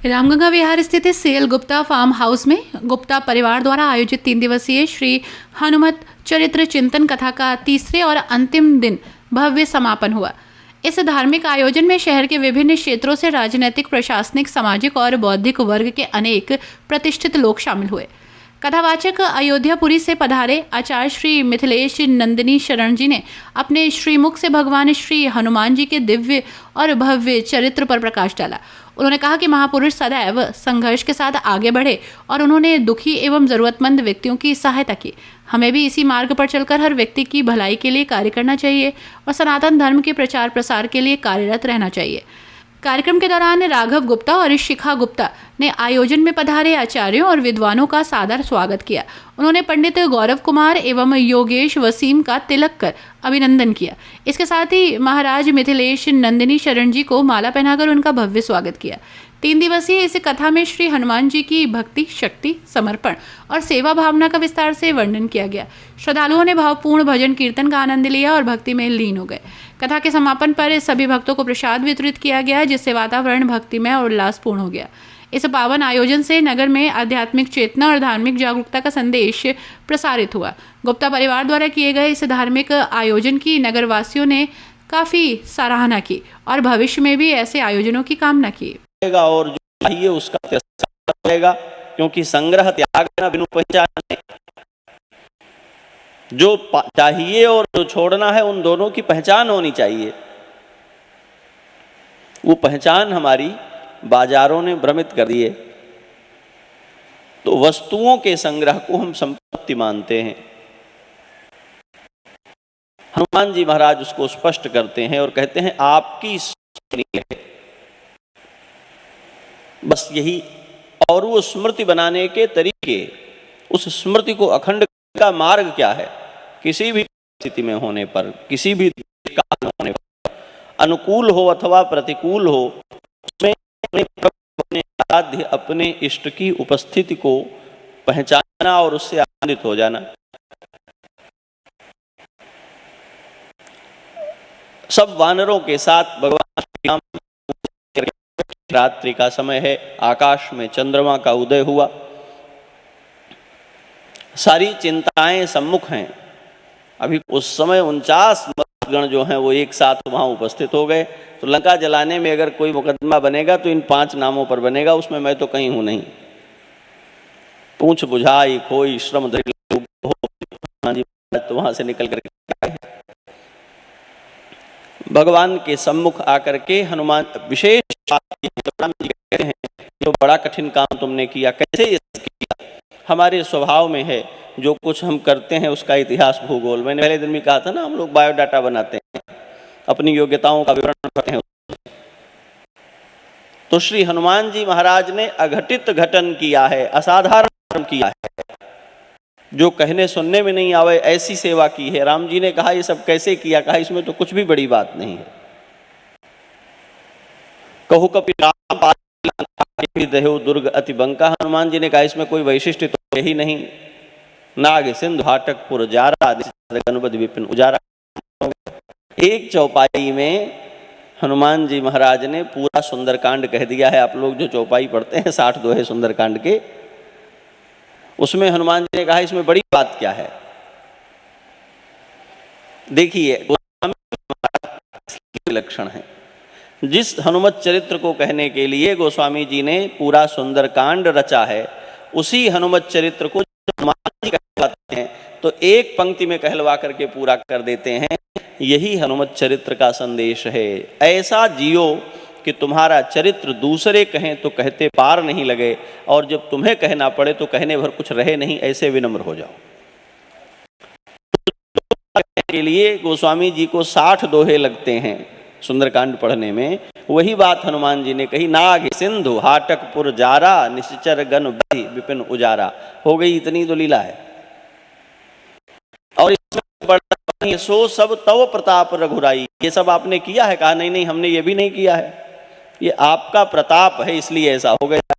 रामगंगा विहार स्थित cell Gupta farm house में गुप्ता परिवार द्वारा आयोजित 3 दिवसीय श्री हनुमत चरित्र चिंतन कथा का तीसरे और अंतिम दिन भव्य समापन हुआ। इस धार्मिक आयोजन में शहर के विभिन्न क्षेत्रों से राजनीतिक, प्रशासनिक, सामाजिक और बौद्धिक वर्ग के अनेक प्रतिष्ठित लोग शामिल हुए। कथावाचक अयोध्यापुरी से पधारे आचार्य श्री मिथिलेश नंदिनी शरण जी ने अपने श्रीमुख से भगवान श्री हनुमान जी के दिव्य और भव्य चरित्र पर प्रकाश डाला। उन्होंने कहा कि महापुरुष सदैव संघर्ष के साथ आगे बढ़े और उन्होंने दुखी एवं जरूरतमंद व्यक्तियों की सहायता की। हमें भी इसी मार्ग पर चलकर हर व्यक्ति की भलाई के लिए कार्य करना चाहिए और सनातन धर्म के प्रचार प्रसार के लिए कार्यरत रहना चाहिए। कार्यक्रम के दौरान राघव गुप्ता और शिखा गुप्ता ने आयोजन में पधारे आचार्यों और विद्वानों का सादर स्वागत किया। उन्होंने पंडित गौरव कुमार एवं योगेश वसीम का तिलक कर अभिनंदन किया। इसके साथ ही महाराज मिथिलेश नंदिनी शरण जी को माला पहनाकर उनका भव्य स्वागत किया। 3 दिवसीय इस कथा में श्री हनुमान जी की भक्ति, शक्ति, समर्पण और सेवा भावना का विस्तार से वर्णन किया गया। श्रद्धालुओं ने भावपूर्ण भजन कीर्तन का आनंद लिया और भक्ति में लीन हो गए। कथा के समापन पर सभी भक्तों को प्रसाद वितरित किया गया, जिससे वातावरण भक्तिमय और उल्लासपूर्ण हो गया। इस पावन आयोजन से नगर में आध्यात्मिक चेतना और धार्मिक जागरूकता का संदेश प्रसारित हुआ। गुप्ता परिवार द्वारा किए गए इस धार्मिक आयोजन की नगरवासियों ने काफी सराहना की और भविष्य में भी ऐसे आयोजनों की कामना की। और जो चाहिए उसका त्याग करेगा, क्योंकि संग्रह त्याग ना बिनु पहचान। जो चाहिए और जो छोड़ना है उन दोनों की पहचान होनी चाहिए। वो पहचान हमारी बाजारों ने भ्रमित कर दिए। तो वस्तुओं के संग्रह को हम संपत्ति मानते हैं। हनुमान जी महाराज उसको स्पष्ट करते हैं और कहते हैं आपकी स्मृति है, बस यही। और वो स्मृति बनाने के तरीके, उस स्मृति को अखंड का मार्ग क्या है? किसी भी स्थिति में होने पर, किसी भी काल होने पर, अनुकूल हो अथवा प्रतिकूल हो, उसमें अपने आराध्य, अपने इष्ट की उपस्थिति को पहचानना और उससे आनंदित हो जाना। सब वानरों के साथ भगवान श्री राम, रात्रि का समय है, आकाश में चंद्रमा का उदय हुआ, सारी चिंताएं सम्मुख हैं। अभी उस समय 49 गण जो हैं वो एक साथ वहां उपस्थित हो गए। तो लंका जलाने में अगर कोई मुकदमा बनेगा तो इन 5 नामों पर बनेगा, उसमें मैं तो कहीं हूं नहीं। पूछ बुझाई खोई श्रम तो वहां से निकल कर भगवान के सम्मुख आकर के हनुमान विशेष कहते हैं, जो बड़ा कठिन काम तुमने किया, कैसे किया? हमारे स्वभाव में है, जो कुछ हम करते हैं उसका इतिहास, भूगोल। मैंने पहले दिन भी कहा था ना, हम लोग बायोडाटा बनाते हैं, अपनी योग्यताओं का विवरण करते हैं। तो श्री हनुमान जी महाराज ने अघटित घटन किया है, असाधारण किया है, जो कहने सुनने में नहीं आवे ऐसी सेवा की है। राम जी ने कहा ये सब कैसे किया? कहा इसमें तो कुछ भी बड़ी बात नहीं है। कहु कपि राम दहु दुर्ग अति बंका। हनुमान जी ने कहा इसमें कोई वैशिष्ट्य तो यही नहीं। नाग सिंधु हाटक पुर जारा गणपति विपिन उजारा। एक चौपाई में हनुमान जी महाराज ने पूरा सुंदरकांड कह दिया है। आप लोग जो चौपाई पढ़ते हैं 60 दोहे सुंदरकांड के, उसमें हनुमान जी ने कहा इसमें बड़ी बात क्या है? देखिए लक्षण है। जिस हनुमत चरित्र को कहने के लिए गोस्वामी जी ने पूरा सुंदरकांड रचा है, उसी हनुमत चरित्र को हनुमान जी कहलाते हैं तो एक पंक्ति में कहलवा करके पूरा कर देते हैं। यही हनुमत चरित्र का संदेश है। ऐसा जियो कि तुम्हारा चरित्र दूसरे कहें तो कहते पार नहीं लगे, और जब तुम्हें कहना पड़े तो कहने भर कुछ रहे नहीं, ऐसे विनम्र हो जाओ। के लिए गोस्वामी जी को 60 दोहे लगते हैं सुंदरकांड पढ़ने में। वही बात हनुमान जी ने कही, नाग सिंधु हाटक पुर जारा निश्चर गण विपिन उजारा। हो गई, इतनी तो लीला है। और इसमें बड़ा सो सब तव प्रताप रघुराई, ये सब आपने किया है? कहा नहीं नहीं, हमने ये भी नहीं किया है, ये आपका प्रताप है इसलिए ऐसा हो गया।